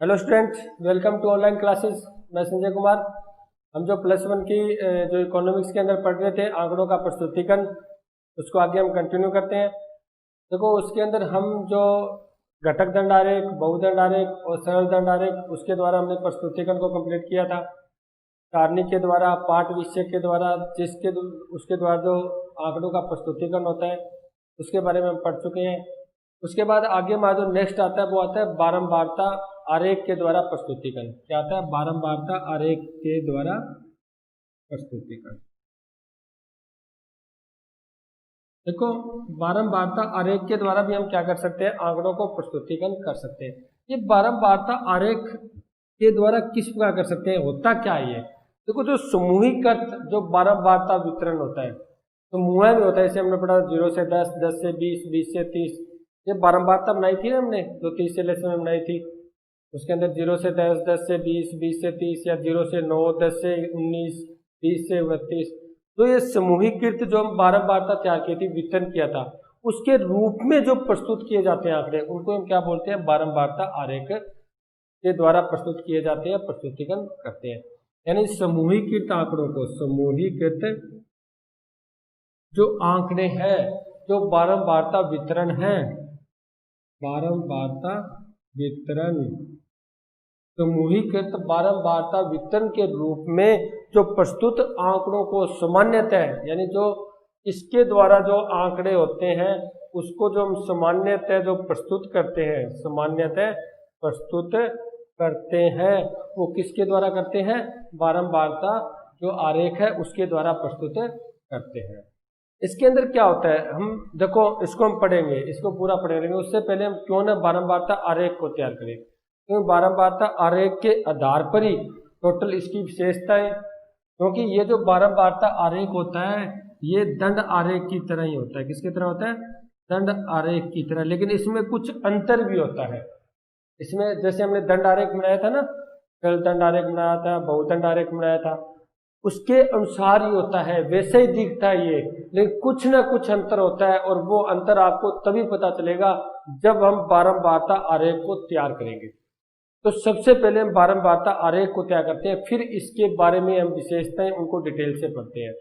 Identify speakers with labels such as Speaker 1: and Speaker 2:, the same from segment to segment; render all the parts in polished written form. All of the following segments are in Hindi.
Speaker 1: Hello student, welcome to online classes. मैं संजय कुमार। हम जो प्लस वन की जो इकोनॉमिक्स के अंदर पढ़ रहे थे आंकड़ों का प्रस्तुतिकरण, उसको आगे हम कंटिन्यू करते हैं। देखो, उसके अंदर हम जो घटक दंड आरेख, बहुदंड आरेख और सरल दंड आरेख, उसके द्वारा हमने प्रस्तुतिकरण को कंप्लीट किया था। सारणी के द्वारा, पाठ विषय के द्वारा, उसके द्वारा जो आंकड़ों का प्रस्तुतिकरण होता है उसके बारे में हम पढ़ चुके हैं। उसके बाद आगे हमारा जो नेक्स्ट आता है वो आता है बारंबारता आरेख के द्वारा प्रस्तुतिकरण। क्या आता है? बारंबारता आरेख के द्वारा प्रस्तुतिकरण। देखो, बारंबारता आरेख के द्वारा भी हम क्या कर सकते हैं? आंकड़ों को प्रस्तुतिकरण कर सकते हैं। ये बारंबारता आरेख के द्वारा किस प्रकार कर सकते हैं? होता क्या है ये? देखो, जो समूहीकृत जो बारंबारता वितरण होता है, समूह में होता है। जैसे हमने पढ़ा 0 से 10, 10 से 20, 20 से 30। ये बारंबारता बनाई थी ना हमने, जो 30 से लेसन में बनाई थी। उसके अंदर 0 से 10, 10 से 20, 20 से 30, या 0 से 9, 10 से 19, 20 से 29। तो ये समूहीकृत जो हम बारंबारता तैयार की थी, वितरण किया था, उसके रूप में जो प्रस्तुत किए जाते हैं आंकड़े, उनको हम क्या बोलते हैं? बारंबारता आरेख के द्वारा प्रस्तुत किए जाते हैं, प्रस्तुतिकरण करते हैं। यानी समूहीकृत आंकड़ों को, समूहीकृत जो आंकड़े हैं, जो बारंबारता वितरण है, बारंबारता वितरण, समूहीकृत बारंबारता वितरण के रूप में जो प्रस्तुत आंकड़ों को सामान्यतः, यानी जो इसके द्वारा जो आंकड़े होते हैं उसको जो हम सामान्यतः जो प्रस्तुत करते हैं, सामान्यतः प्रस्तुत करते हैं, वो किसके द्वारा करते हैं? बारंबारता जो आरेख है उसके द्वारा प्रस्तुत करते हैं। इसके अंदर क्या होता है, हम देखो इसको हम पढ़ेंगे, इसको पूरा पढ़ेंगे। उससे पहले हम क्यों ना बारंबारता आरेख को तैयार करें, क्योंकि बारंबारता आरेख के आधार पर ही टोटल इसकी विशेषताएं, क्योंकि ये जो बारंबारता आरेख होता है ये दंड आरेख की तरह ही होता है। किसकी तरह होता है? दंड आरेख की तरह। लेकिन इसमें कुछ अंतर भी होता है। इसमें जैसे हमने दंड आरेख बनाया था ना, सरल दंड आरेख बनाया था, बहुदंड आरेख बनाया था, उसके अनुसार ही होता है, वैसे ही दिखता है ये, लेकिन कुछ ना कुछ अंतर होता है। और वो अंतर आपको तभी पता चलेगा जब हम बारंबारता आरेख को तैयार करेंगे। तो सबसे पहले हम बारंबारता आरेख को तैयार करते हैं, फिर इसके बारे में हम विशेषताएं उनको डिटेल से पढ़ते हैं।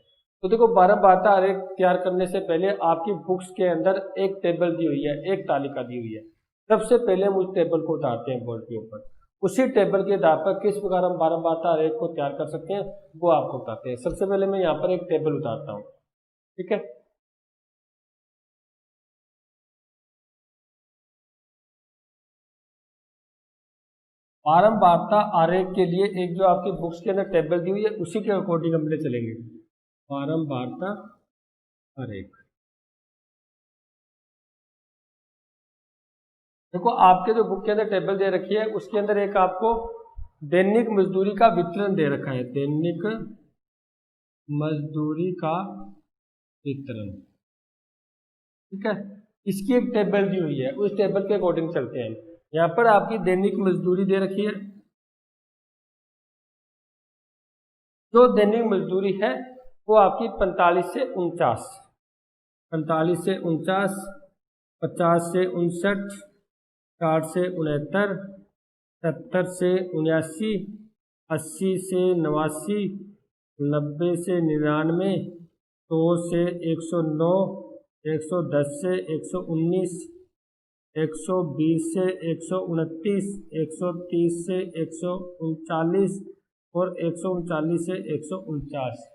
Speaker 1: तो देखो, बारंबारता आरेख तैयार करने से पहले आपकी बुक्स के अंदर एक टेबल दी हुई है, एक तालिका दी हुई है। सबसे पहले हम उस टेबल को उतारते हैं बोर्ड के ऊपर। उसी टेबल के आधार पर किस प्रकार हम बारंबारता आरेख को तैयार कर सकते हैं वो आपको बताते हैं। सबसे पहले मैं यहाँ पर एक टेबल उतारता हूँ, ठीक है। बारंबारता आरेख के लिए एक जो आपकी बुक्स के अंदर टेबल दी हुई है उसी के अकॉर्डिंग हम ले चलेंगे। बारंबारता आरेख, देखो आपके जो बुक के अंदर टेबल दे रखी है उसके अंदर एक आपको दैनिक मजदूरी का वितरण दे रखा है, दैनिक मजदूरी का वितरण, ठीक है। इसकी एक टेबल दी हुई है, उस टेबल के अकॉर्डिंग चलते हैं। यहाँ पर आपकी दैनिक मजदूरी दे रखी है। जो दैनिक मजदूरी है वो आपकी 45 से 49, 45 से 49, 50 से 59, 60 से 69, 70 से 79, 80 से 89, 90 से 99, 100 से 109, 110 से 119, 120 से 129, 130 से 139 और 139 से 149।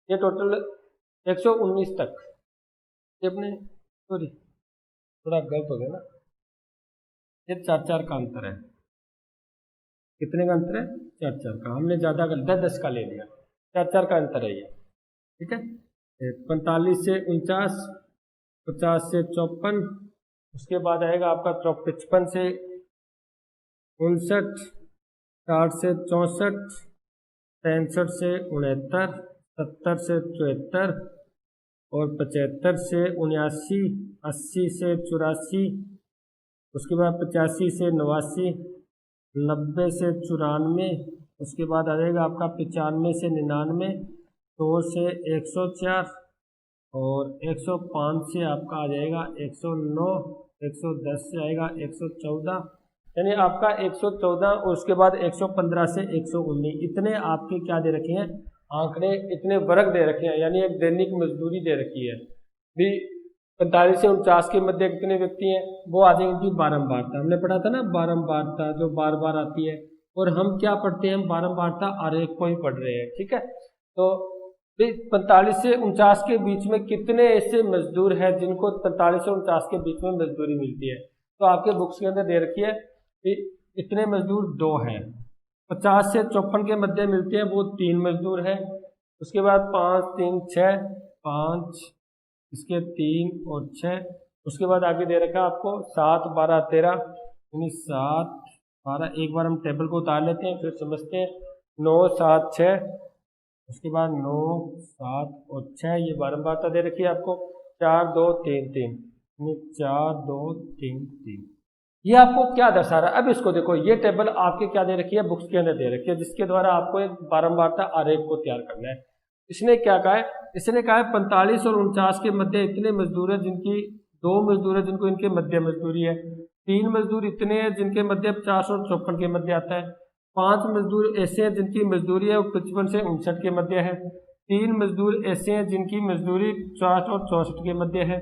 Speaker 1: ये टोटल 119 तक। ये अपने सॉरी, थोड़ा गलत हो गया ना, ये 4-4 का अंतर है। कितने का अंतर है? 4-4 का। हमने ज़्यादा कर 10-10 का ले लिया, 4-4 का अंतर है ये, ठीक है। 45 से 49, 50 से 54, उसके बाद आएगा आपका 55 से 59, 60 से 64, 65 से 69, 70 से 74 और 75 से 79, 80 से 84, उसके बाद 85 से 89, 90 से 94, उसके बाद आ जाएगा आपका 95 से 99, 100 से 104 और 105 से आपका आ जाएगा 109, 110 से आएगा 114 यानी आपका 114 और उसके बाद 115 से 119 इतने आपके क्या दे रखे हैं आंकड़े, इतने वर्ग दे रखे हैं, यानी एक दैनिक मजदूरी दे रखी है भी। 45 से 49 के मध्य कितने व्यक्ति हैं, वो आ जाएंगे बारंबारता, हमने पढ़ा था ना बारंबारता जो बार बार आती है। और हम क्या पढ़ते हैं, बारंबारता आरेख को ही पढ़ रहे हैं, ठीक है। तो 45 से 49 के बीच में कितने ऐसे मजदूर हैं जिनको 45 से 49 के बीच में मजदूरी मिलती है, तो आपके बुक्स के अंदर दे रखी है कि इतने मजदूर 2 हैं। 50 से 54 के मध्य मिलते हैं वो 3 मजदूर हैं। उसके बाद 5 3 6 5 इसके 3 और 6, उसके बाद आगे दे रखा है आपको 7 12 13 यानी 7 12, एक बार हम टेबल को उतार लेते हैं फिर समझते हैं। 9 7 6, उसके बाद 9 7 और 6, ये बारंबारता दे रखी है आपको। 4 2 3 3 यानी 4 2 3 3, ये आपको क्या दर्शा रहा है। अब इसको देखो, ये टेबल आपके क्या दे रखी है, बुक्स के अंदर दे रखी है, जिसके द्वारा आपको एक बारंबारता आरेख को तैयार करना है। इसने क्या कहा है, इसने कहा है 45 और 49 के मध्य इतने मजदूर हैं जिनकी 2 मजदूर है जिनको इनके मध्य मजदूरी है। 3 मजदूर इतने हैं जिनके मध्य 50 और 54 के मध्य आता है। 5 मजदूर ऐसे हैं जिनकी मजदूरी है वो 55 से 59 के मध्य है। 3 मजदूर ऐसे हैं जिनकी मजदूरी 60 और 64 के मध्य है।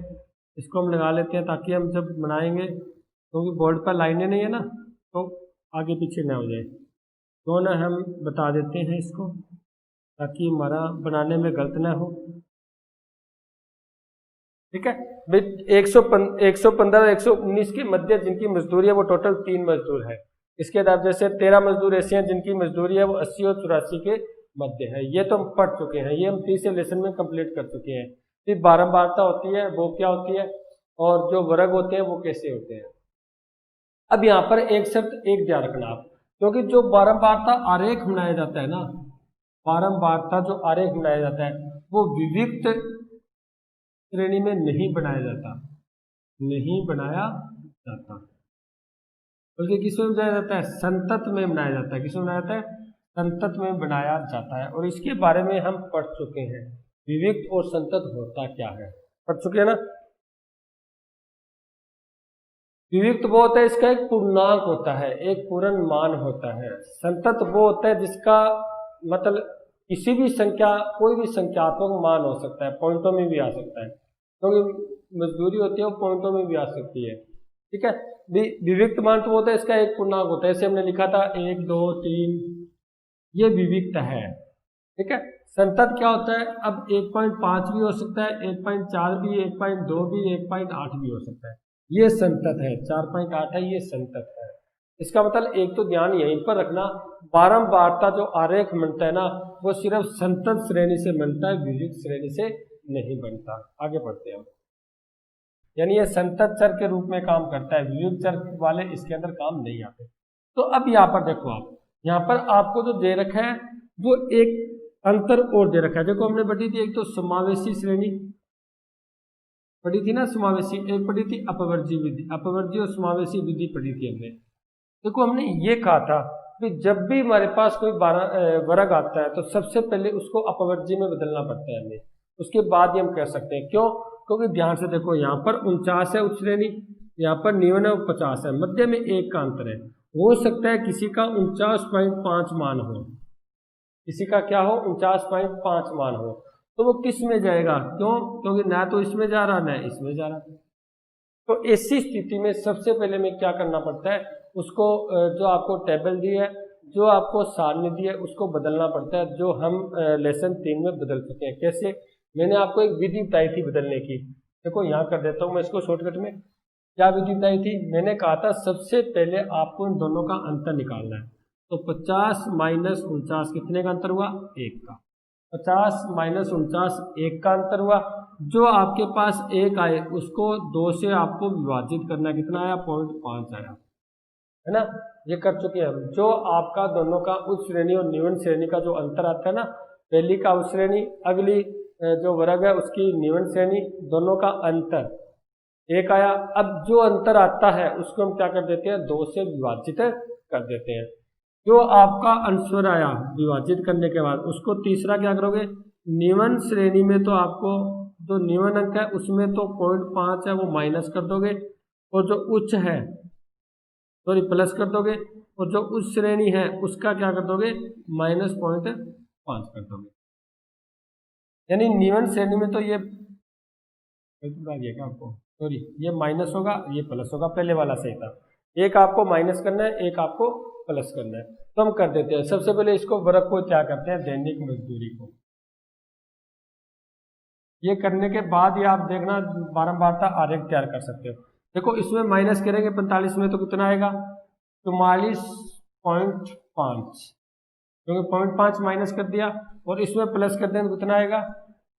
Speaker 1: इसको हम लगा लेते हैं ताकि हम जब बनाएंगे, क्योंकि बोर्ड पर लाइनें नहीं है ना, तो आगे पीछे ना हो जाए, तो ना हम बता देते हैं इसको ताकि हमारा बनाने में गलत ना हो, ठीक है भाई। 115 119 के मध्य जिनकी मजदूरी है वो टोटल 3 मजदूर है। इसके अलावा जैसे 13 मजदूर ऐसे हैं जिनकी मजदूरी है वो 80 और 84 के मध्य है। ये तो हम पढ़ चुके हैं, ये हम तीसरे लेसन में कंप्लीट कर चुके हैं। फिर बारंबारता होती है वो क्या होती है, और जो वर्ग होते हैं वो कैसे होते हैं। अब यहाँ पर एक शर्त एक ध्यान रखना आप, क्योंकि जो बारंबारता आरेख बनाया जाता है ना, बारंबारता जो आरेख बनाया जाता है वो विविक्त श्रेणी में नहीं बनाया जाता, नहीं बनाया जाता, बल्कि किसमें बनाया जाता है, संतत में बनाया जाता है। किसमें बनाया जाता है, संतत में बनाया जाता है। और इसके बारे में हम पढ़ चुके हैं, विविक्त और संतत होता क्या है, पढ़ चुके हैं ना। विविक्त वो होता है इसका एक पूर्णांक होता है, एक पूर्ण मान होता है। संतत वो होता है जिसका मतलब किसी भी संख्या, कोई भी संख्यात्मक मान हो सकता है, पॉइंटों में भी आ सकता है, क्योंकि मजदूरी होती है वो पॉइंटों में भी आ सकती है, ठीक है। विविक्त मान तो होता है इसका एक पूर्णांक होता है, जैसे हमने लिखा था 1 2 3, ये विविक्त है, ठीक है। संतत क्या होता है, अब 1.5 भी हो सकता है, 1.4 भी, 1.2 भी, 1.8 भी हो सकता है, ये संतत है। 4.8 है, ये संतत है। इसका मतलब एक तो ध्यान यहीं पर रखना, बारंबारता जो आरेख बनता है ना वो सिर्फ संतत श्रेणी से बनता है, विविक्त श्रेणी से नहीं बनता। आगे बढ़ते हैं, यानी ये संतत चर के रूप में काम करता है, विविक्त चर वाले इसके अंदर काम नहीं आते। तो अब यहाँ पर देखो, आप यहाँ पर आपको जो दे रखा है वो एक अंतर और दे रखा है। देखो हमने पढ़ी थी एक तो समावेशी श्रेणी पढ़ी थी ना, समावेशी, एक पढ़ी थी अपवर्जी विधि, अपवर्जी और समावेशी विधि पढ़ी थी हमने। देखो हमने ये कहा था कि जब भी हमारे पास कोई वर्ग आता है तो सबसे पहले उसको अपवर्जी में बदलना पड़ता है हमें, उसके बाद ही हम कह सकते हैं। क्यों, क्योंकि ध्यान से देखो, यहाँ पर 49 है उच्च श्रेणी, यहाँ पर 59 और 50 है, मध्य में 1 का अंतर है। हो सकता है किसी का 49.5 मान हो, किसी का क्या हो, 49.5 मान हो, तो वो किस में जाएगा, क्यों, क्योंकि ना तो इसमें जा रहा ना इसमें जा रहा। तो ऐसी स्थिति में सबसे पहले में क्या करना पड़ता है, उसको जो आपको टेबल दी है, जो आपको सारणी दी है, उसको बदलना पड़ता है, जो हम लेसन 3 में बदल चुके हैं। कैसे, मैंने आपको एक विधि बताई थी बदलने की, देखो यहाँ कर देता हूँ मैं इसको शॉर्टकट में। क्या विधि बताई थी, मैंने कहा था सबसे पहले आपको इन दोनों का अंतर निकालना है। तो 50 माइनस 49 कितने का अंतर हुआ, 1 का। 50 माइनस 49 1 का अंतर हुआ। जो आपके पास 1 आए उसको 2 से आपको विभाजित करना, कितना आया, 0.5 आया, है ना। ये कर चुके हैं हम। जो आपका दोनों का उच्च श्रेणी और निम्न श्रेणी का जो अंतर आता है ना, पहली का उच्च श्रेणी, अगली जो वर्ग है उसकी निम्न श्रेणी, दोनों का अंतर 1 आया। अब जो अंतर आता है उसको हम क्या कर देते हैं, 2 से विभाजित कर देते हैं। जो आपका अंशवर आया विभाजित करने के बाद, उसको तीसरा क्या करोगे, निम्न श्रेणी में तो आपको जो निम्न अंक है उसमें तो 0.5 है वो माइनस कर दोगे, और जो उच्च है सॉरी प्लस कर दोगे, और जो उस श्रेणी है उसका क्या कर दोगे, -0.5 कर दोगे। यानी निवन श्रेणी में तो ये क्या आपको, सॉरी ये माइनस होगा, ये प्लस होगा, पहले वाला सही था। एक आपको माइनस करना है, एक आपको प्लस करना है, तो हम कर देते हैं। सबसे पहले इसको वर्ग को क्या करते हैं, दैनिक मजदूरी को। ये करने के बाद ये आप देखना बारंबारता आरेख तैयार कर सकते हो। देखो इसमें माइनस करेंगे 45 में तो कितना आएगा, 44.5, क्योंकि 0.5 माइनस कर दिया, और इसमें प्लस कर दें तो कितना आएगा,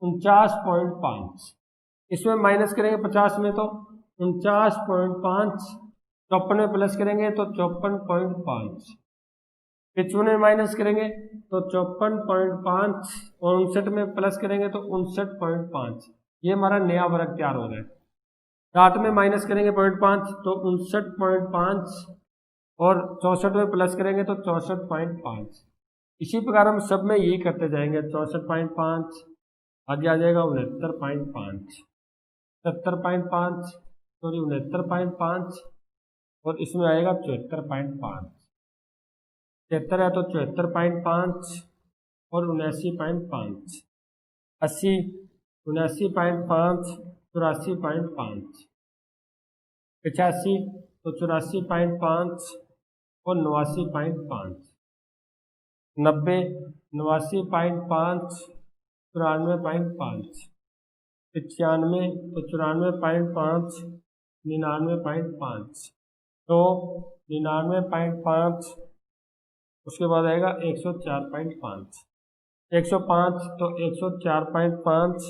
Speaker 1: 49.5। इसमें माइनस करेंगे 50 में तो 49.5, 54 में प्लस करेंगे तो 54.5, 55 में माइनस करेंगे तो 54.5, और 59 में प्लस करेंगे तो 59.5। ये हमारा नया वर्ग तैयार हो रहा है। 60 में माइनस करेंगे 0.5 तो 59.5, और 64 में प्लस करेंगे तो 64.5। इसी प्रकार हम सब में यही करते जाएंगे। 64.5, आगे आ जाएगा 69.5, 70.5, सॉरी 69.5, और इसमें आएगा 74.5। 73 है तो 74.5 और 79.5, 80, 79.5, 84.5, 85 तो 84.5 और 89.5, 90, 89.5, 94.5, 95 तो 94.5, 99.5, तो 99.5, उसके बाद आएगा 104.5, 105 तो 104.5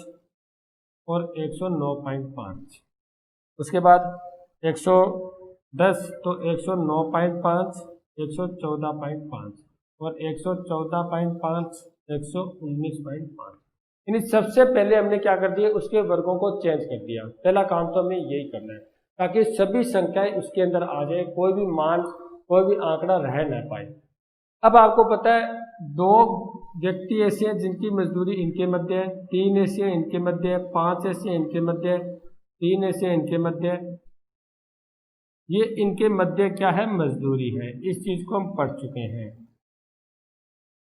Speaker 1: और 109.5, उसके बाद 110 तो 109.5, 114.5 और 114.5, 119.5। यानी सबसे पहले हमने क्या कर दिया, उसके वर्गों को चेंज कर दिया। पहला काम तो हमें यही करना है ताकि सभी संख्याएं उसके अंदर आ जाए, कोई भी मान, कोई भी आंकड़ा रह ना पाए। अब आपको पता है 2 व्यक्ति ऐसे हैं जिनकी मजदूरी इनके मध्य है, 3 ऐसे हैं इनके मध्य है, 5 ऐसे हैं इनके मध्य है, 3 ऐसे हैं इनके मध्य है। ये इनके मध्य क्या है, मजदूरी है। इस चीज को हम पढ़ चुके हैं।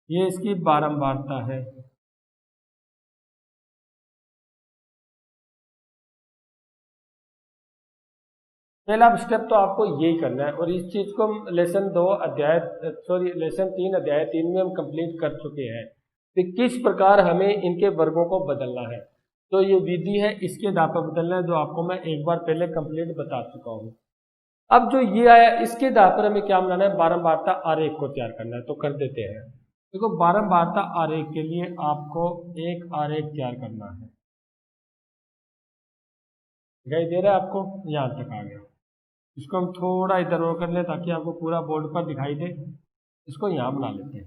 Speaker 1: ये इसकी बारंबारता है। पहला स्टेप तो आपको यही करना है, और इस चीज को हम लेसन 3 अध्याय 3 में हम कंप्लीट कर चुके हैं कि किस प्रकार हमें इनके वर्गों को बदलना है। तो ये विधि है, इसके आधार पर बदलना है, जो आपको मैं एक बार पहले कंप्लीट बता चुका हूँ। अब जो ये आया, इसके आधार पर हमें क्या बनाना है, बारंबारता आरेख को तैयार करना है। तो कर देते हैं। देखो बारंबारता आरेख के लिए आपको एक आरेख तैयार करना है। दिखाई दे रहा है आपको, यहां तक आ गया। इसको हम थोड़ा इधर और कर लें ताकि आपको पूरा बोर्ड पर दिखाई दे। इसको यहाँ बना लेते हैं।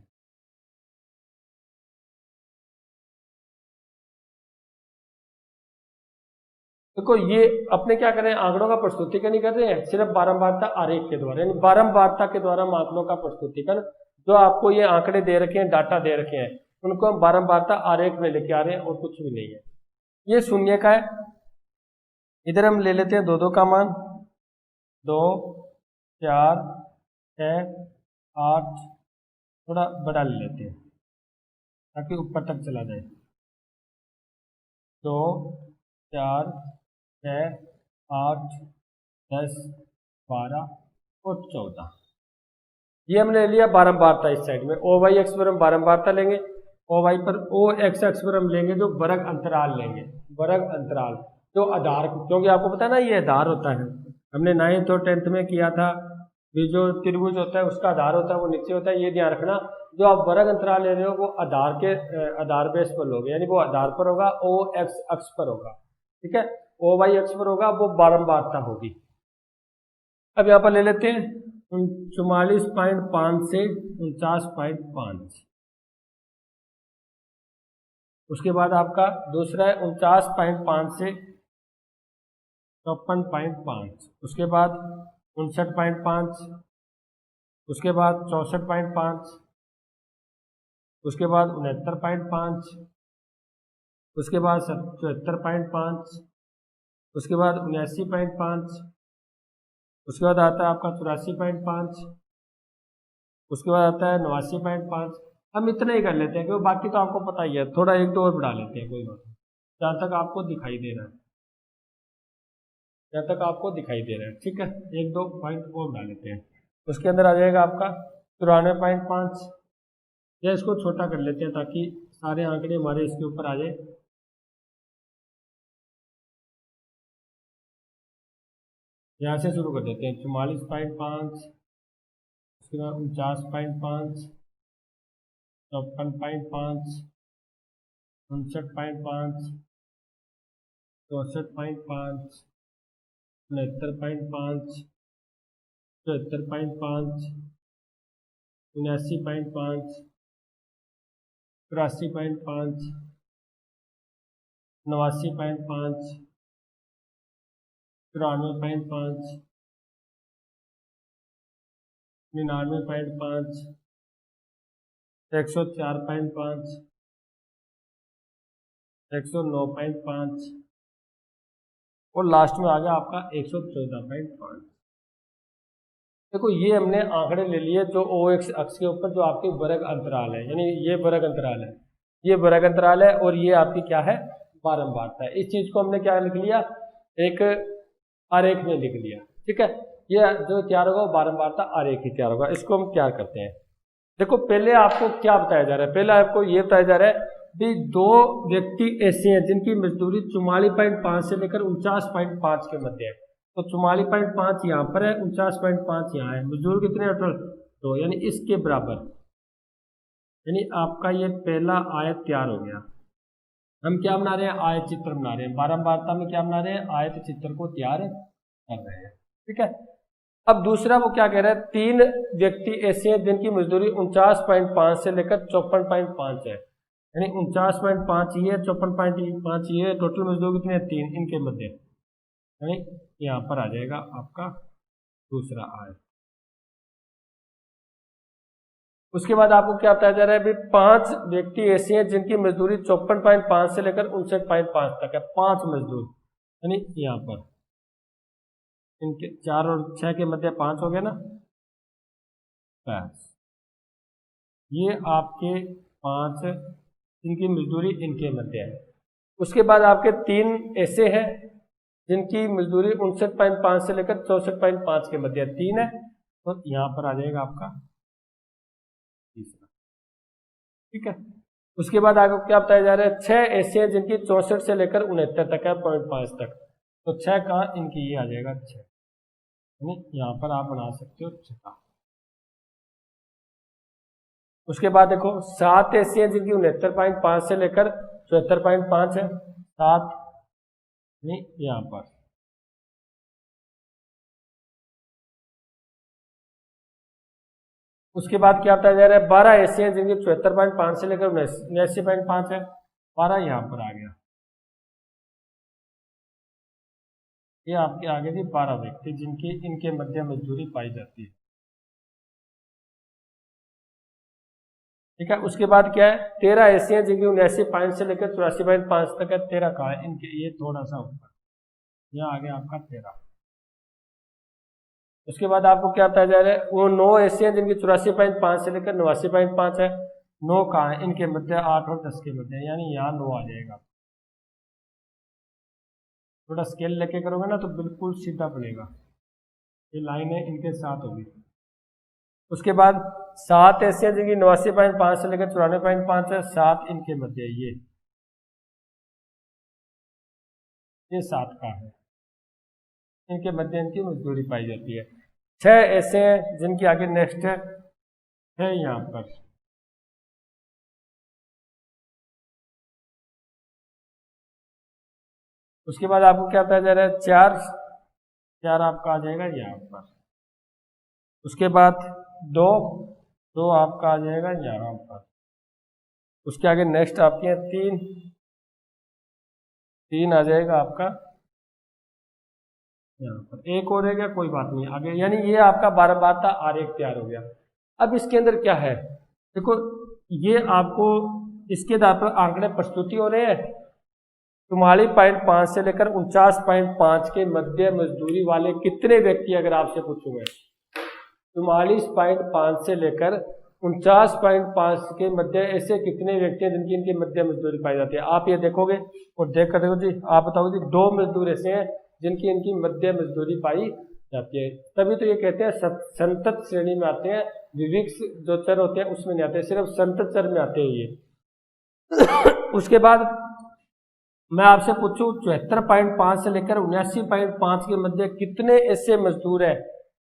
Speaker 1: देखो ये अपने क्या करें, आंकड़ों का प्रस्तुतिकरण नहीं कर रहे हैं, सिर्फ बारंबारता आरेख के द्वारा, यानी बारंबारता के द्वारा हम आंकड़ों का प्रस्तुतिकरण, जो आपको ये आंकड़े दे रखे हैं, डाटा दे रखे हैं, उनको हम बारंबारता आरेख में लेके आ रहे हैं, और कुछ भी नहीं है। ये शून्य का है, इधर हम ले लेते हैं 2 2 का मान, 2, 4, 6, 8, थोड़ा बड़ा ले लेते हैं ताकि ऊपर तक चला जाए। 2, 4, 6, 8, 10, 12 और 14। ये हमने ले लिया बारंबारता। इस साइड में ओ वाई एक्स पर हम बारंबारता लेंगे, ओ वाई पर ओ एक्स एक्स पर हम लेंगे जो वर्ग अंतराल लेंगे, वर्ग अंतराल जो आधार, क्योंकि आपको पता है ना ये आधार होता है, हमने 9th और 10th में किया था। ये जो त्रिभुज होता है उसका आधार होता है वो नीचे होता है। ये ध्यान रखना, जो आप वर्ग अंतराल ले रहे हो वो आधार के आधार बेस पर लोगे, यानी वो आधार पर होगा, ओ एक्स अक्ष पर होगा, ठीक है, ओ वाई अक्ष पर होगा, वो बारंबारता होगी। अब यहाँ पर ले लेते हैं 44.5 से 49.5। उसके बाद आपका दूसरा है 49.5 से 54.5। उसके बाद 59.5, उसके बाद 64.5, उसके बाद 69.5, उसके बाद 77.5, उसके बाद 79.5, उसके बाद आता है आपका 84.5, उसके बाद आता है 89.5। हम इतना ही कर लेते हैं क्योंकि बाकी तो आपको पता ही है, थोड़ा एक दो और बढ़ा लेते हैं, कोई बात नहीं, जहाँ तक आपको दिखाई दे रहा है, जहाँ तक आपको दिखाई दे रहा है, ठीक है, एक दो पॉइंट और बढ़ा लेते हैं। उसके अंदर आ जाएगा आपका 94.5, या इसको छोटा कर लेते हैं ताकि सारे आंकड़े हमारे इसके ऊपर आ जाए। यहाँ से शुरू कर देते हैं 44.5, उसके बाद 49.5, 54.5, 59.5, 64.5, 69.5, 74.5, 79.5, 83.5, 89.5, 94.5, 99.5, 104.5, 109.5 और लास्ट में आ गया आपका 114.5। देखो ये हमने आंकड़े ले लिए जो ओ एक्स अक्ष के ऊपर जो आपके वर्ग अंतराल है, यानी ये वर्ग अंतराल है, ये वर्ग अंतराल है, और ये आपकी क्या है, बारंबारता है। इस चीज को हमने क्या लिख लिया, एक आरेख में लिख लिया, ठीक है। ये जो तैयार होगा वो बारंबारता आरेख ही तैयार होगा। इसको हम क्या करते हैं, देखो पहले आपको क्या बताया जा रहा है, पहले आपको ये बताया जा रहा है भी दो व्यक्ति ऐसे हैं जिनकी मजदूरी 44.5 से लेकर 49.5 के मध्य है। तो 44.5 यहाँ पर है, 49.5 यहाँ है, मजदूर कितने टोटल, तो यानी इसके बराबर, यानी आपका ये पहला आयत तैयार हो गया। हम क्या बना रहे हैं, आयत चित्र बना रहे हैं, बारंबारता में क्या बना रहे हैं, आयत चित्र को तैयार कर रहे हैं, ठीक है। अब दूसरा वो क्या कह रहा है, तीन व्यक्ति ऐसे हैं जिनकी मजदूरी 49.5 से लेकर 54.5 है, यानी 49.5 ये, 54.5 ये, टोटल मजदूर कितने हैं, तीन, इनके मध्य, यानी यहाँ पर आ जाएगा आपका दूसरा आयत। उसके बाद आपको क्या बताया जा रहा है, भी पांच व्यक्ति ऐसे हैं जिनकी मजदूरी 54.5 से लेकर 59.5 तक है, पांच मजदूर, यानी यहाँ पर इनके 4 और 6 के मध्य 5 हो गया ना, बस ये आपके 5 जिनकी मजदूरी इनके मध्य है। उसके बाद आपके तीन ऐसे हैं जिनकी मजदूरी 59.5 से लेकर 64.5 के मध्य है, 3 है, तो यहाँ पर आ जाएगा आपका तीसरा, ठीक है। उसके बाद आपको क्या बताया जा रहा है, 6 ऐसे हैं जिनकी 64 से लेकर 69 तक है, 0.5 तक, तो 6 का इनकी ये आ जाएगा 6, यहाँ पर आप बना सकते हो 6। उसके बाद देखो 7 ऐसी हैं जिनकी 69.5 से लेकर 74.5 है, 7 यहाँ पर। उसके बाद क्या बताया जा रहा है, 12 ऐसी हैं जिनकी 74.5 से लेकर 79.5 है, 12 यहाँ पर आ गया। ये आपके आगे थी 12 व्यक्ति जिनकी इनके मध्य मजदूरी पाई जाती है, ठीक है। उसके बाद क्या है, 13 ऐसी हैं जिनकी 79 से लेकर 84.5 तक है, 13 कहाँ है, इनके ये थोड़ा सा ऊपर, यहाँ आ गया आपका 13। उसके बाद आपको क्या बताया जा रहा है, वो 9 ऐसे हैं जिनकी 84.5 से लेकर 89.5 है, 9 कहाँ है, इनके मध्य 8 और 10 के मध्य, यानी यहाँ 9 आ जाएगा। थोड़ा स्केल लेके करोगे ना तो बिल्कुल सीधा बनेगा, ये लाइन है इनके साथ होगी। उसके बाद 7 ऐसे हैं जिनकी 89.5 से लेकर 94.5 है, 7 इनके मध्य, ये 7 का है, इनके मध्य इनकी मजदूरी पाई जाती है। 6 ऐसे हैं जिनकी आगे नेक्स्ट है यहाँ पर, उसके बाद आपको क्या बताया जा रहा है, 4 आपका आ जाएगा यहाँ पर। उसके बाद 2 आपका आ जाएगा यहाँ पर। उसके आगे नेक्स्ट आपके हैं 3 आ जाएगा आपका यहाँ पर, एक और रहेगा, कोई बात नहीं आगे, यानी ये आपका बारंबारता आरेख तैयार हो गया। अब इसके अंदर क्या है, देखो ये आपको इसके आधार पर आंकड़े प्रस्तुति हो रहे हैं, 44.5 से लेकर 49.5 के मध्य मजदूरी वाले कितने व्यक्ति, अगर आपसे पूछूंगा 44.5 से लेकर 49.5 के मध्य ऐसे कितने व्यक्ति हैं जिनकी इनकी मध्य मजदूरी पाई जाती है। आप ये देखोगे और देख कर देखो जी, आप बताओगे जी 2 मजदूर ऐसे हैं जिनकी इनकी मध्य मजदूरी पाई जाती है। तभी तो ये कहते हैं संतत श्रेणी में आते हैं, विविक्स जो चर होते हैं उसमें नहीं आते, सिर्फ संतत चर में आते हैं ये। उसके बाद मैं आपसे पूछूं 74.5 से लेकर 79.5 के मध्य कितने ऐसे मजदूर हैं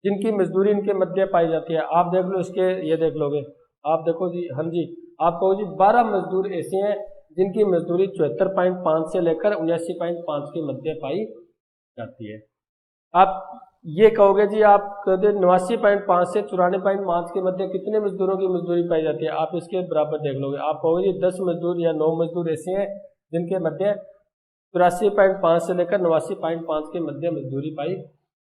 Speaker 1: जिनकी मजदूरी इनके मध्य पाई जाती है। आप देख लो इसके, ये देख लोगे आप, देखो जी, हाँ जी, आप कहो जी 12 मजदूर ऐसे हैं जिनकी मजदूरी 74.5 से लेकर 79.5 के मध्य पाई जाती है। आप ये कहोगे जी, आप कहते 89.5 से 94.5 के मध्य कितने मजदूरों की मजदूरी पाई जाती है। आप इसके बराबर देख लोगे, आप कहोगे जी 10 मजदूर या 9 मजदूर ऐसे हैं जिनके मध्य 83.5 से लेकर 89.5 के मध्य मजदूरी पाई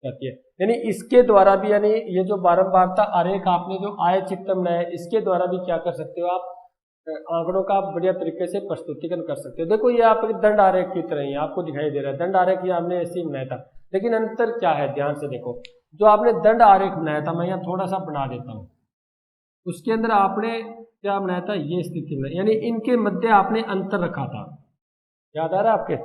Speaker 1: जाती है। यानी इसके द्वारा भी, यानी ये जो बारंबारता आरेख आपने जो आय चित्र बनाया है, इसके द्वारा भी क्या कर सकते हो आप, आंकड़ों का बढ़िया तरीके से प्रस्तुतिकरण कर सकते हो। देखो ये आपके दंड आरेख की तरह ही आपको दिखाई दे रहा है, दंड आरेख ये आपने ऐसे ही बनाया था, लेकिन अंतर क्या है ध्यान से देखो। जो आपने दंड आरेख बनाया था, मैं यहाँ थोड़ा सा बना देता हूँ, उसके अंदर आपने क्या बनाया था, ये स्थिति में, यानी इनके मध्य आपने अंतर रखा था, याद आ रहा है आपके।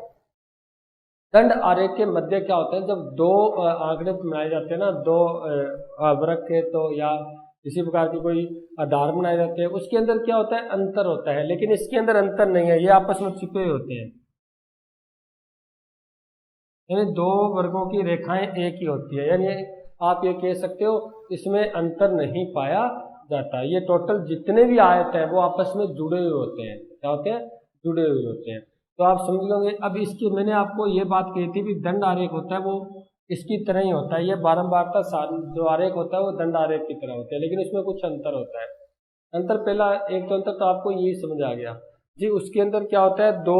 Speaker 1: दंड आरेख के मध्य क्या होता है, जब 2 आंकड़े बनाए जाते हैं ना, 2 वृत्त के, तो या इसी प्रकार की कोई आधार बनाए जाते हैं, उसके अंदर क्या होता है, अंतर होता है, लेकिन इसके अंदर अंतर नहीं है, ये आपस में छिपे हुए होते हैं। यानी 2 वर्गों की रेखाएं एक ही होती है, यानी आप ये कह सकते हो इसमें अंतर नहीं पाया जाता। ये टोटल जितने भी आयत हैं वो आपस में जुड़े हुए होते हैं, क्या होते हैं, जुड़े हुए होते हैं। तो आप समझ लोगे। अब इसकी मैंने आपको ये बात कही थी कि दंड आरेख होता है वो इसकी तरह ही होता है, ये बारंबारता जो आरेख होता है वो दंड आरेख की तरह होता है, लेकिन इसमें कुछ अंतर होता है। अंतर पहला एक तो अंतर तो आपको यही समझ आ गया जी। उसके अंदर क्या होता है, 2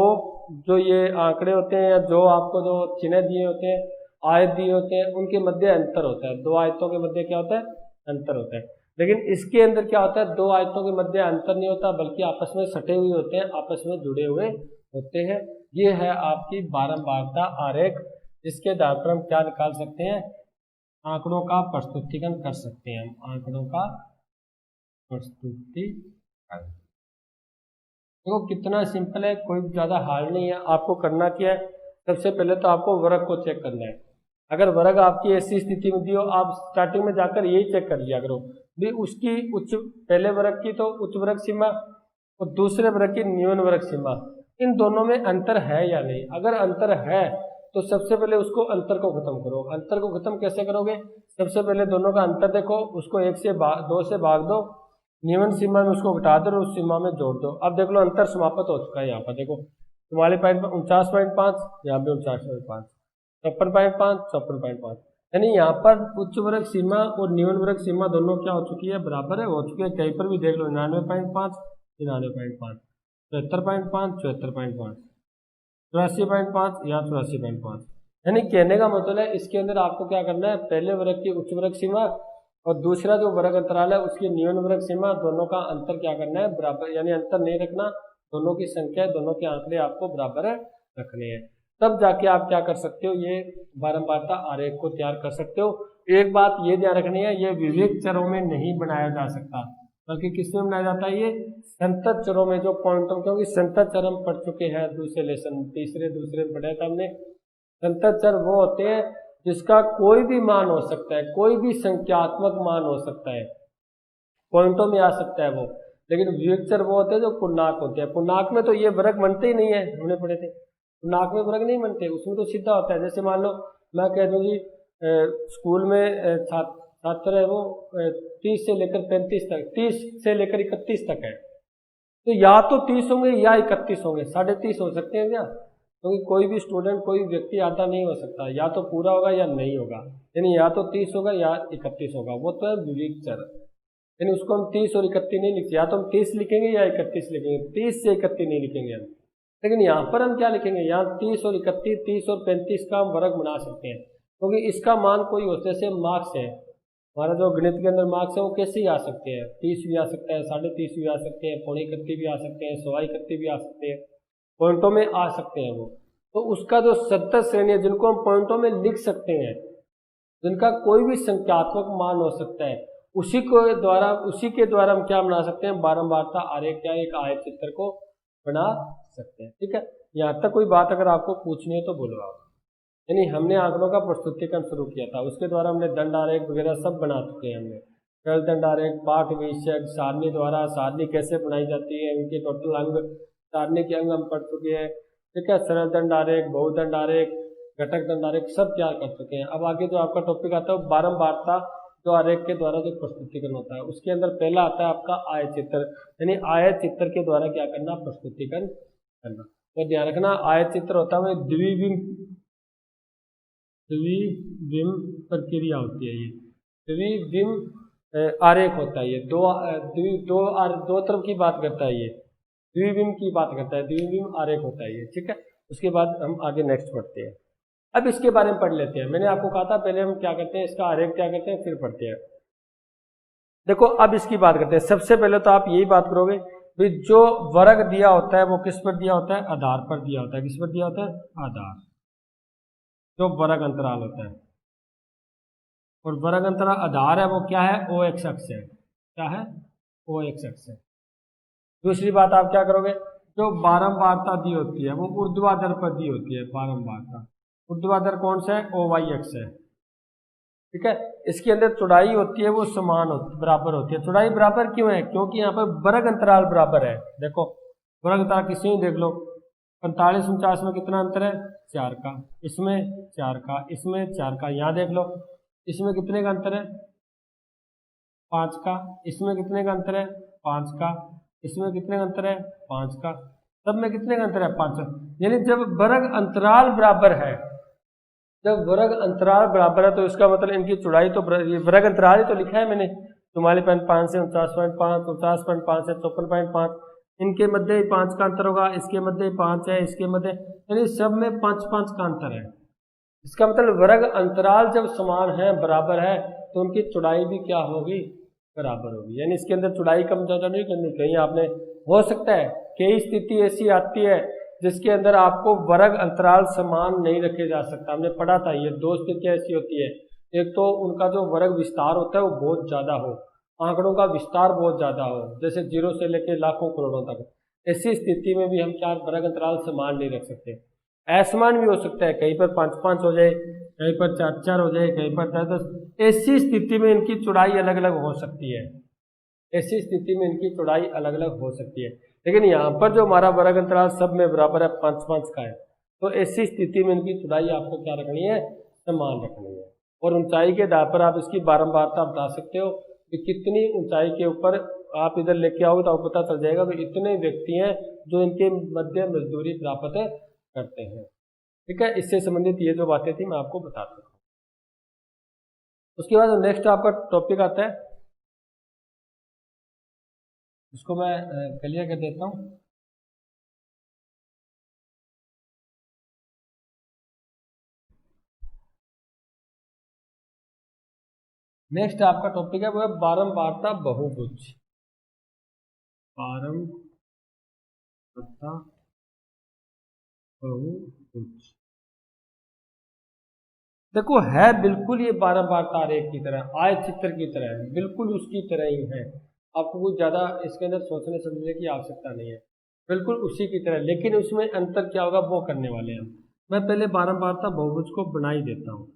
Speaker 1: जो ये आंकड़े होते हैं या जो आपको जो चिन्ह दिए होते हैं, आयत दिए होते हैं, उनके मध्य अंतर होता है। 2 आयतों के मध्य क्या होता है, अंतर होता है। लेकिन इसके अंदर क्या होता है, 2 आयतों के मध्य अंतर नहीं होता, बल्कि आपस में सटे हुए होते हैं, आपस में जुड़े हुए होते हैं। ये है आपकी बारंबारता आरेख, जिसके आधार पर हम क्या निकाल सकते हैं, आंकड़ों का प्रस्तुतिकरण कर सकते हैं, हम आंकड़ों का प्रस्तुतिकरण। देखो कितना सिंपल है, कोई ज़्यादा हार्ड नहीं है। आपको करना क्या है, सबसे पहले तो आपको वर्ग को चेक करना है। अगर वर्ग आपकी ऐसी स्थिति में दी हो, आप स्टार्टिंग में जाकर यही चेक कर लिया करो भी उसकी उच्च, पहले वर्ग की तो उच्च वर्ग सीमा और दूसरे वर्ग की निम्न वर्ग सीमा, इन दोनों में अंतर है या नहीं। अगर अंतर है तो सबसे पहले उसको अंतर को खत्म करो। अंतर को खत्म कैसे करोगे, सबसे पहले दोनों का अंतर देखो, उसको 2 से भाग दो, निम्न सीमा में उसको घटा दो और उस सीमा में जोड़ दो। अब देख लो अंतर समाप्त हो चुका है। यहाँ पर देखो 49.5, यहाँ पे 49.5, 56.5, 56.5, यानी यहाँ पर उच्च वर्ग सीमा और निम्न वर्ग सीमा दोनों क्या हो चुकी है, बराबर है, हो चुकी है। कहीं पर भी देख लो 99.5, 99.5, 74.5, 74.5, 84.5 या 84.5। यानी कहने का मतलब है इसके अंदर आपको क्या करना है, पहले वर्ग की उच्च वर्ग सीमा और दूसरा जो वर्ग अंतराल है उसकी निम्न वर्ग सीमा, दोनों का अंतर क्या करना है, बराबर, यानी अंतर नहीं रखना, दोनों की संख्या, दोनों के आंकड़े आपको बराबर रखने हैं। तब जाके आप क्या कर सकते हो, ये बारंबारता आरेख को तैयार कर सकते हो। एक बात ये ध्यान रखनी है, ये विवेक चरों में नहीं बनाया जा सकता, बल्कि किसमें बनाया जाता है, ये संतत चरों में, जो क्वांटम, क्योंकि संतत चर हम पढ़ चुके हैं दूसरे लेसन, दूसरे पढ़ा था हमने। संतत चर वो होते हैं जिसका कोई भी मान हो सकता है, कोई भी संख्यात्मक मान हो सकता है, पॉइंटों में आ सकता है वो। लेकिन विवेक चर वो होते हैं जो पूर्णांक होते हैं। पूर्णांक में तो ये वर्ग बनते ही नहीं है, हमने पढ़े थे, पूर्णांक में वर्ग नहीं बनते, उसमें तो सीधा होता है। जैसे मान लो मैं कह दूँ जी स्कूल में छात्र है वो 30 से लेकर 35 तक, 30 से लेकर 31 तक है, तो या तो 30 होंगे या 31 होंगे, 30.5 हो सकते हैं क्या, क्योंकि कोई भी स्टूडेंट, कोई व्यक्ति आधा नहीं हो सकता, या तो पूरा होगा या नहीं होगा, यानी या तो 30 होगा या 31 होगा, वो तो है विवेक चर। यानी उसको हम 30 और 31 नहीं लिखते, या तो हम 30 लिखेंगे या 31 लिखेंगे, 30 से 31 नहीं लिखेंगे हम। लेकिन यहाँ पर हम क्या लिखेंगे, यहाँ 30 और 31, 30 और 35 का हम वर्ग बना सकते हैं, क्योंकि इसका मान कोई हो, जैसे मार्क्स है हमारा, जो गणित के अंदर मार्क्स है वो कैसे ही आ सकते हैं, 30 भी आ सकता है, 30.5 भी आ सकते हैं, 31 भी आ सकते हैं, 31 भी आ सकते हैं, पॉइंटों में आ सकते हैं वो। तो उसका जो 70 श्रेणी है जिनको हम पॉइंटों में लिख सकते हैं, जिनका कोई भी संख्यात्मक मान हो सकता है, उसी के द्वारा हम क्या बना सकते हैं, बारंबारता आरेख या एक आयत चित्र को बना सकते हैं। ठीक है, यहाँ तक कोई बात अगर आपको पूछनी है तो बोलो आप। यानी हमने आंकड़ों का प्रस्तुतिकरण शुरू किया था, उसके द्वारा हमने दंड आरेख वगैरह सब बना चुके हैं हमने। सरल दंड आरेख, पाठ विषयक, सारणी द्वारा सारणी कैसे बनाई जाती है, उनके टोटल अंग, सारणी के अंग हम पढ़ चुके हैं। ठीक है, सरल दंड आरेख, बहुदंड आरेख, घटक दंड आरेख सब तैयार कर चुके हैं। अब आगे जो आपका टॉपिक आता है बारंबारता जो आरेख के द्वारा जो प्रस्तुतिकरण होता है, उसके अंदर पहला आता है आपका आयत चित्र, यानी आयत चित्र के द्वारा क्या करना, प्रस्तुतिकरण करना। तो ध्यान रखना, आयत चित्र होता है द्विविम प्रक्रिया होती है, ये द्विविम आरेख होता है, ये दो तरफ की बात करता है, ये द्विविम की बात करता है, द्विविम आरेख होता है ये। ठीक है, उसके बाद हम आगे नेक्स्ट पढ़ते हैं। अब इसके बारे में पढ़ लेते हैं। मैंने आपको कहा था पहले हम क्या करते हैं, इसका आरेख क्या करते हैं, फिर पढ़ते हैं। देखो अब इसकी बात करते हैं। सबसे पहले तो आप यही बात करोगे भी जो वर्ग दिया होता है वो किस पर दिया होता है, आधार पर दिया होता है। किस पर दिया होता है, आधार, जो वर्ग अंतराल होता है। और वर्ग अंतराल आधार है वो क्या है, ओ एक्स अक्ष है। क्या है, ओ एक्स अक्ष है। दूसरी बात आप क्या करोगे, जो बारंबारता दी होती है वो ऊर्ध्वाधर पर दी होती है। बारंबारता ऊर्ध्वाधर कौन सा है, ओ वाई अक्ष है। ठीक है, इसके अंदर चौड़ाई होती है वो समान बराबर होती है। चौड़ाई बराबर क्यों है, क्योंकि यहाँ पर वर्ग अंतराल बराबर है। देखो वर्ग अंतराल किसी में देख लो, 45 49 में कितना अंतर है, 4 का, इसमें 4 का, इसमें 4 का। यहाँ देख लो इसमें कितने का अंतर है, 5 का, इसमें कितने का अंतर है, 5 का, इसमें कितने का अंतर है, 5 का, सब में कितने का अंतर है, 5। यानी जब वर्ग अंतराल बराबर है, जब वर्ग अंतराल बराबर है तो इसका मतलब इनकी चौड़ाई तो वर्ग अंतराल ही तो लिखा है मैंने, 44.5 से 49.5, 49.5 से 54.5, इनके मध्य 5 का अंतर होगा, इसके मध्य 5 है, इसके मध्य, यानी सब में 5-5 का अंतर है। इसका मतलब वर्ग अंतराल जब समान है, बराबर है, तो उनकी चौड़ाई भी क्या होगी, बराबर होगी। यानी इसके अंदर चौड़ाई कम ज्यादा नहीं करनी। कहीं आपने हो सकता है कई स्थिति ऐसी आती है जिसके अंदर आपको वर्ग अंतराल समान नहीं रखे जा सकता। हमने पढ़ा था ये 2 स्थितियां ऐसी होती है, एक तो उनका जो वर्ग विस्तार होता है वो बहुत ज्यादा हो, आंकड़ों का विस्तार बहुत ज्यादा हो, जैसे 0 से लेकर लाखों करोड़ों तक। ऐसी स्थिति में भी हम क्या वर्ग अंतराल समान नहीं रख सकते। असमान भी हो सकता है, कहीं पर 5-5 हो जाए, कहीं पर 4-4 हो जाए, कहीं पर 10-10। ऐसी स्थिति में इनकी चौड़ाई अलग अलग हो सकती है, ऐसी स्थिति में इनकी चौड़ाई अलग अलग हो सकती है। लेकिन यहाँ पर जो हमारा वर्ग अंतराल सब में बराबर है, 5-5 का है, तो ऐसी स्थिति में इनकी चौड़ाई आपको क्या रखनी है, समान रखनी है। और ऊंचाई के आधार पर आप इसकी बारंबारता बता सकते हो कि कितनी ऊंचाई के ऊपर आप इधर लेके आओगे तो आपको पता चल जाएगा कि इतने व्यक्ति हैं जो इनके मध्य मजदूरी प्राप्त करते हैं। ठीक है, इससे संबंधित ये जो बातें थी मैं आपको बताता हूँ। उसके बाद नेक्स्ट आपका टॉपिक आता है, इसको मैं क्लियर कर देता हूँ। नेक्स्ट आपका टॉपिक है वो है बारंबारता बहुभुज। बारंबारता बहुभुज देखो है बिल्कुल ये बारंबारता आरेख की तरह, आयत चित्र की तरह है, बिल्कुल उसकी तरह ही है। आपको कुछ ज्यादा इसके अंदर सोचने समझने की आवश्यकता नहीं है, बिल्कुल उसी की तरह। लेकिन उसमें अंतर क्या होगा वो करने वाले हैं। मैं पहले बारंबारता बहुभुज को बना ही देता हूँ।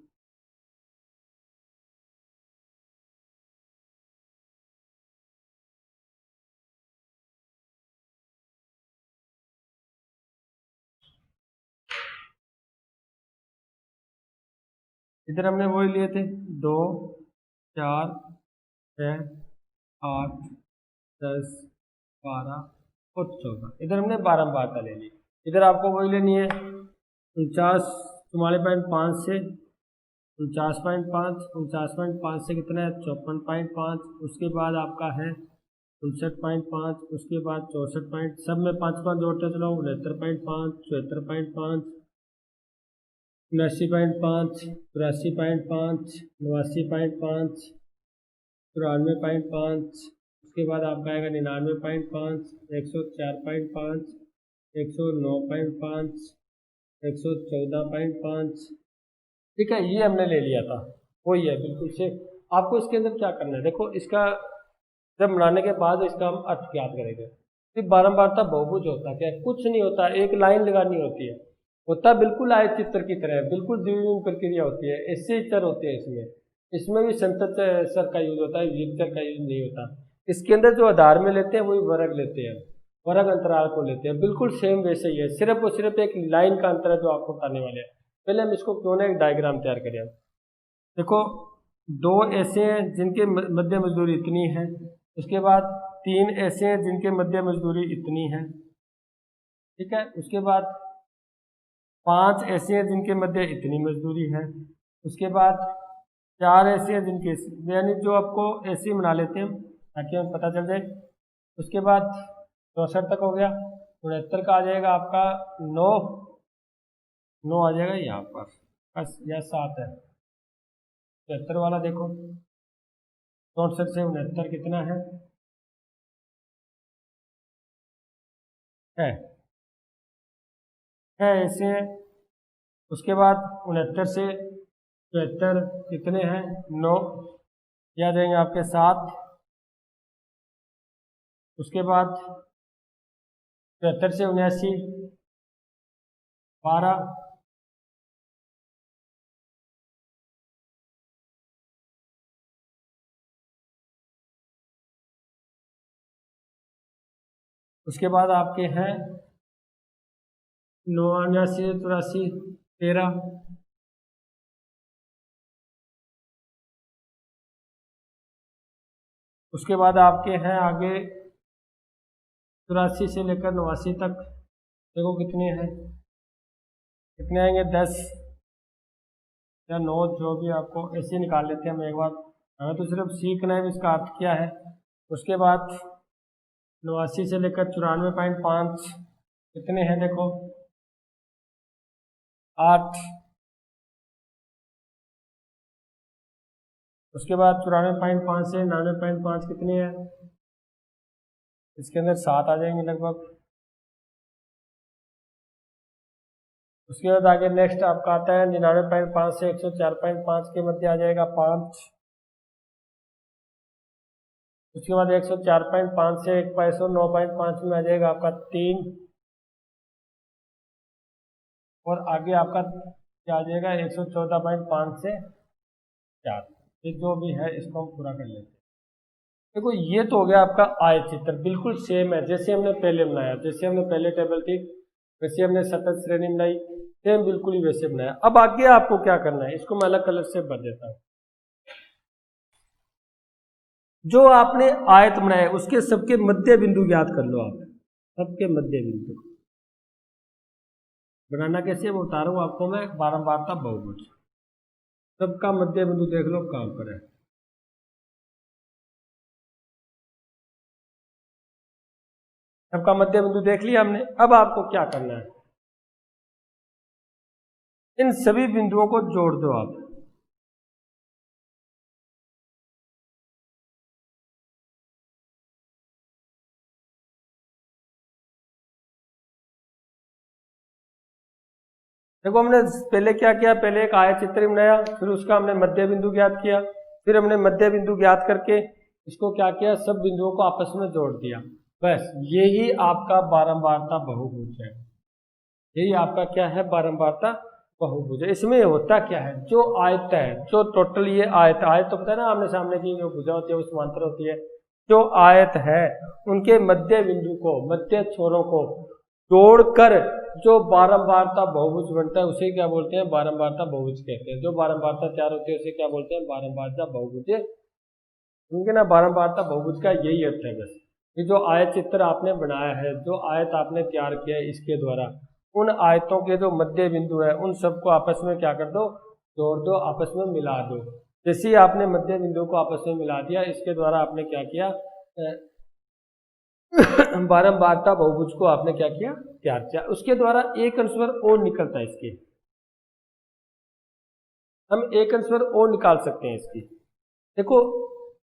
Speaker 1: इधर हमने वही लिए थे 2 4 6 8 10 12 और 14। इधर हमने बारंबारता ले ली। इधर आपको वही लेनी है 44.5 से 49.5 से कितना है 54.5, उसके बाद आपका है 59.5, उसके बाद 64. सब में 5-5 जोड़ते चलो 69.5, 74.5, 79.5, 83.5, 89.5, 94.5, उसके बाद आपका आएगा 99.5, 104.5, 109.5, 114.5, ठीक है, ये हमने ले लिया था, वही है बिल्कुल से। आपको इसके अंदर क्या करना है, देखो इसका जब बनाने के बाद इसका हम अर्थ ज्ञात करेंगे। फिर बारंबारता बहुभुज होता क्या है, कुछ नहीं होता, एक लाइन लगानी होती है, होता बिल्कुल आयत चित्र की तरह है, बिल्कुल द्विविमीय प्रक्रिया होती है, ऐसे ही चर होते हैं इसमें। इसमें भी संतत चर का यूज होता है, विविध चर का यूज नहीं होता। इसके अंदर जो आधार में लेते हैं वही वर्ग लेते हैं, वर्ग अंतराल को लेते हैं, बिल्कुल सेम वैसे ही है, सिर्फ और सिर्फ एक लाइन का अंतर है जो आपको बताने वाले हैं। पहले हम इसको क्यों ना एक डायग्राम तैयार करें। देखो दो ऐसे हैं जिनके मध्य मजदूरी इतनी है, उसके बाद तीन ऐसे हैं जिनके मध्य मजदूरी इतनी है, ठीक है, उसके बाद पांच ऐसे हैं जिनके मध्य इतनी मजदूरी है, उसके बाद चार ऐसे हैं जिनके, यानी जो आपको ऐसे बना लेते हैं ताकि हमें पता चल जाए। उसके बाद 64 तक हो गया, 69 का आ जाएगा आपका 9 आ जाएगा यहाँ पर, बस यह 7 है। 73 वाला देखो, 64 से 69 कितना है ऐसे है। उसके बाद 69 से 74 कितने हैं 9, यह आ जाएंगे आपके 7। उसके बाद 74 से 79 12, उसके बाद आपके हैं 89 से 83 13, उसके बाद आपके हैं आगे 84 से लेकर 89 तक, देखो कितने हैं, कितने आएंगे 10 या 9, जो भी आपको ऐसे निकाल लेते हैं हम एक बार, हमें तो सिर्फ सीखना है इसका अर्थ क्या है। उसके बाद 89 से लेकर 94.5 कितने हैं देखो 8, उसके बाद 94.5 से 99.5 कितने हैं, इसके अंदर 7 आ जाएंगे लगभग। उसके बाद आगे नेक्स्ट आपका आता है 99.5 से 104.5 के मध्य आ जाएगा 5। उसके बाद 104.5 से 109.5 में आ जाएगा आपका 3, और आगे आपका क्या आ जाएगा 114.5 से 4। ये जो भी है इसको हम पूरा कर लेते हैं। देखो ये तो हो गया आपका आयत चित्र, बिल्कुल सेम है जैसे हमने पहले बनाया, जैसे हमने पहले टेबल थी वैसे हमने सतत श्रेणी बनाई, सेम बिल्कुल ही वैसे बनाया। अब आगे आपको क्या करना है, इसको मैं अलग कलर से भर देता हूं। जो आपने आयत बनाया उसके सबके मध्य बिंदु ज्ञात कर लो आप, सबके मध्य बिंदु बनाना कैसे वो बता रहा हूं आपको मैं, बारंबारता बहुभुज, सबका मध्य बिंदु देख लो कहां पर है। सबका मध्य बिंदु देख लिया हमने, अब आपको क्या करना है, इन सभी बिंदुओं को जोड़ दो आप। देखो हमने पहले क्या किया, पहले एक आयत चित्र बनाया, फिर उसका हमने मध्य बिंदु ज्ञात किया, फिर हमने मध्य बिंदु ज्ञात करके इसको क्या किया, सब बिंदुओं को आपस में जोड़ दिया। बस यही आपका बारंबारता बहुभुज है, यही आपका क्या है बारंबारता बहुभुज है। इसमें होता क्या है, जो आयत है, जो टोटल ये आयत, आयत तो पता है ना आमने सामने की जो भुजा होती है वो समांतर होती है, जो आयत है उनके मध्य बिंदु को, मध्य छोरों को जोड़कर जो बारंबारता बहुभुज बनता है उसे क्या बोलते हैं, बारंबारता बहुभुज कहते हैं। जो बारंबारता तैयार होती है उसे क्या बोलते हैं, बारंबारता बहुभुज। क्योंकि ना बारंबारता बहुभुज का यही अर्थ है। बस ये जो आयत चित्र आपने बनाया है, जो आयत आपने तैयार किया है, इसके द्वारा उन आयतों के जो मध्य बिंदु है उन सबको आपस में क्या कर दो, जोड़ दो, आपस में मिला दो। जैसे ही आपने मध्य बिंदु को आपस में मिला दिया, इसके द्वारा आपने क्या किया, बारंबारता बहुभुज को आपने क्या किया, तैयार किया। उसके द्वारा एक अंशवर और निकलता है इसके, हम एक अंशवर और निकाल सकते हैं इसकी। देखो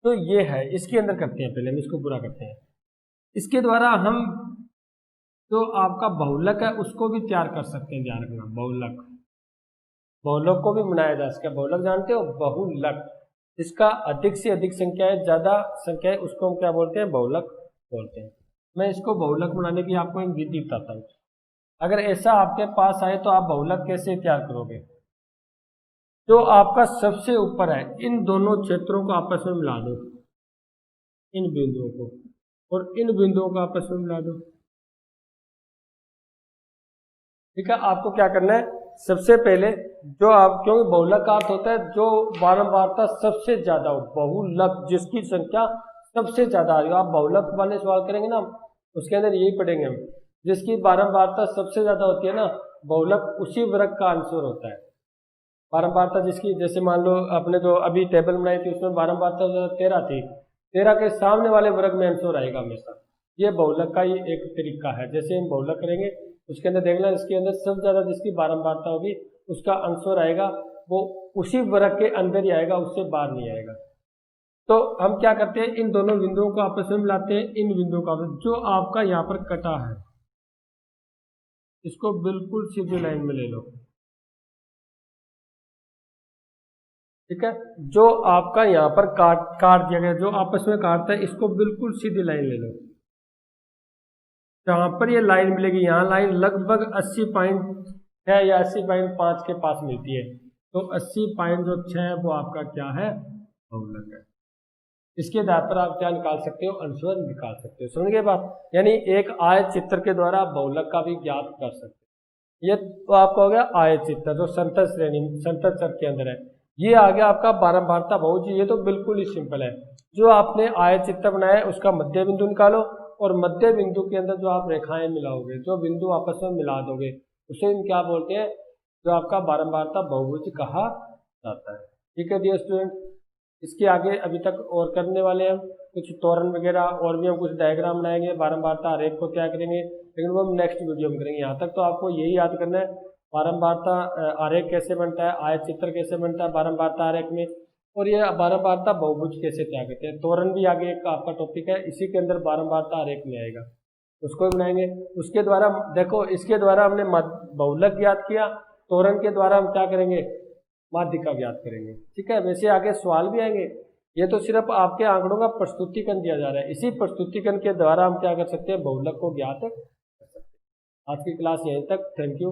Speaker 1: तो ये है, इसके अंदर करते हैं, पहले हम इसको पूरा करते हैं। इसके द्वारा हम जो आपका बहुलक है उसको भी तैयार कर सकते हैं, ध्यान रखना। बहुलक, बहुलक को भी बनाया जा सकता है। बहुलक जानते हो? बहुलक, जिसका अधिक से अधिक संख्या है, ज्यादा संख्या है, उसको हम क्या बोलते हैं? बहुलक बोलते हैं। मैं इसको बहुलक बनाने की आपको एक विधि बताता हूँ। अगर ऐसा आपके पास आए तो आप बहुलक कैसे तैयार करोगे? जो आपका सबसे ऊपर है, इन दोनों क्षेत्रों को आपस में मिला दो, इन बिंदुओं को, और इन बिंदुओं को आपस में मिला दो। ठीक है, आपको क्या करना है? सबसे पहले जो आप, क्योंकि बहुलक का अर्थ होता है जो बारंबारता सबसे ज्यादा हो, बहुलक जिसकी संख्या सबसे ज्यादा आ रही हो। आप बहुलक वाले सवाल करेंगे ना, उसके अंदर यही पढ़ेंगे हम, जिसकी बारंबारता सबसे ज्यादा होती है ना, बहुलक उसी वर्ग का आंसर होता है। बारंबारता जिसकी, जैसे मान लो आपने जो अभी टेबल बनाई थी उसमें बारंबारता 13 थी, 13 के सामने वाले वर्ग में आंसर आएगा हमेशा। ये बहुलक का ही एक तरीका है। जैसे हम बहुलक करेंगे उसके अंदर देखना, इसके अंदर सबसे ज्यादा जिसकी बारंबारता होगी उसका आंसर आएगा, वो उसी वर्ग के अंदर ही आएगा, उससे बाहर नहीं आएगा। तो हम क्या करते हैं, इन दोनों बिंदुओं को आपस में मिलाते हैं। इन बिंदुओं का जो आपका यहाँ पर कटा है, इसको बिल्कुल सीधी लाइन में ले लो। ठीक है, जो आपका यहाँ पर काट दिया गया, जो आपस में काटता है, इसको बिल्कुल सीधी लाइन ले लो। जहां पर ये लाइन मिलेगी, यहाँ लाइन लगभग 80.6 या 80.5 के पास मिलती है, तो 80.6 है वो आपका क्या है? बहुलक है। इसके आधार पर आप क्या निकाल सकते हो? आंसर निकाल सकते हो। समझ गए बात? यानी एक आयत चित्र के द्वारा आप बहुलक का भी ज्ञात कर सकते हो। ये तो आपका हो गया आयत चित्र, जो संतर श्रेणी, संतर चर के अंदर है। ये आ गया आपका बारंबारता बहुभुज, ये तो बिल्कुल ही सिंपल है। जो आपने आयत चित्र बनाया है उसका मध्य बिंदु निकालो, और मध्य बिंदु के अंदर जो आप रेखाएं मिलाओगे, जो बिंदु आपस में मिला दोगे, उसे हम क्या बोलते हैं? जो आपका बारंबारता बहुभुज कहा जाता है। ठीक है डियर स्टूडेंट, इसके आगे अभी तक और करने वाले हैं हम कुछ तोरण वगैरह, और भी हम कुछ डायग्राम बनाएंगे, बारंबारता आरेख को क्या करेंगे, लेकिन वो हम नेक्स्ट वीडियो में करेंगे। यहाँ तक तो आपको यही याद करना है, बारंबारता आरेख कैसे बनता है, आयत चित्र कैसे बनता है बारंबारता आरेख में, और ये बारंबारता बहुभुज कैसे तैयार करते हैं। तोरण भी आगे एक आपका टॉपिक है, इसी के अंदर बारंबारता आरेख में आएगा, उसको भी बनाएंगे। उसके द्वारा देखो, इसके द्वारा हमने बहुलक ज्ञात किया, तोरण के द्वारा हम क्या करेंगे? माध्यिका ज्ञात करेंगे। ठीक है, वैसे आगे सवाल भी आएंगे। ये तो सिर्फ आपके आंकड़ों का प्रस्तुतिकरण दिया जा रहा है, इसी प्रस्तुतिकरण के द्वारा हम क्या कर सकते हैं? बहुलक को ज्ञात कर सकते हैं। आज की क्लास यहीं तक। Thank you.